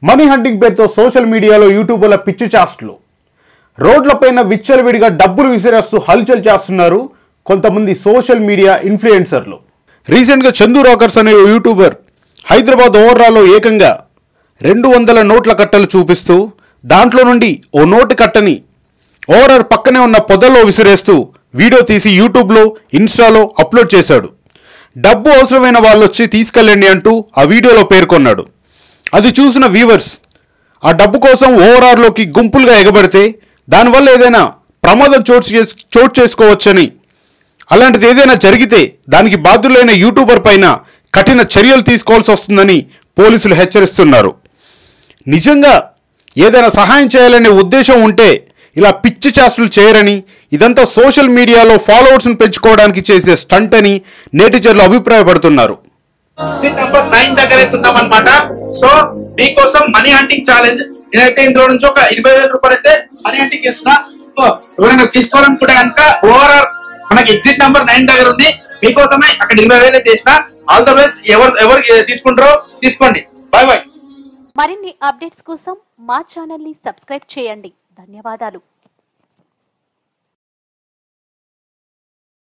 Money hunting పేరుతో social మీడియాలో యూట్యూబ్ల పిచ్చి చేష్టలు. రోడ్లపైన విచ్చలవిడిగా డబ్బులు విసిరేస్తూ హల్చల్ చేస్తున్నారు కొంతమంది సోషల్ మీడియా ఇన్ఫ్లుయెన్సర్లు. రీసెంట్గా చందు రాకర్స్ అనే యూట్యూబర్ హైదరాబాద్ ఓవర్రాలో ఏకంగా 200 నోట్ల కట్టలు చూపిస్తూ దాంట్లో నుండి ఓ నోటు కట్టని ఓవర్ పక్కనే ఉన్న పొదల్లో విసిరేస్తూ వీడియో తీసి యూట్యూబ్లో ఇన్స్టాలో అప్లోడ్ చేశాడు. డబ్బు అవసరమైన వాళ్ళు వచ్చి తీసుకెళ్ళండి అంటూ ఆ వీడియోలో పేర్కొన్నాడు. అది చూసిన వ్యూవర్స్ ఆ డబ్బు కోసం ఓవరాల్లోకి గుంపులుగా ఎగబడితే దానివల్ల ఏదైనా ప్రమాదం చోటు చేసుకోవచ్చని, అలాంటిది ఏదైనా జరిగితే దానికి బాధ్యులైన యూట్యూబర్ పైన కఠిన చర్యలు తీసుకోవాల్సి వస్తుందని పోలీసులు హెచ్చరిస్తున్నారు. నిజంగా ఏదైనా సహాయం చేయాలనే ఉద్దేశం ఉంటే ఇలా పిచ్చి చేష్టలు చేయరని, ఇదంతా సోషల్ మీడియాలో ఫాలోవర్స్ను పెంచుకోవడానికి చేసే స్టంట్ అని నెటిజన్లు అభిప్రాయపడుతున్నారు. నంబర్ 9 దగ్గర ఉన్నామన్నమాట. సో మీకోసం మనీ హంటింగ్ ఛాలెంజ్. నేనైతే ఇందులో నుంచి ఒక 20,000 రూపాయలు అయితే మనీ హంటింగ్ చేస్తున్నా. ఎవరైనా తీసుకోవాలనుకుంటే కనుక ఓవరాల్ మనకి ఎగ్జిట్ నంబర్ 9 దగ్గర ఉంది. మీకోసమే అక్కడ 20,000 చేసిన. All the best. ఎవరు తీసుకుంటారో తీసుకోండి. Bye bye. మరిన్ని అప్డేట్స్ కోసం మా ఛానల్ ని సబ్స్క్రైబ్ చేయండి. ధన్యవాదాలు.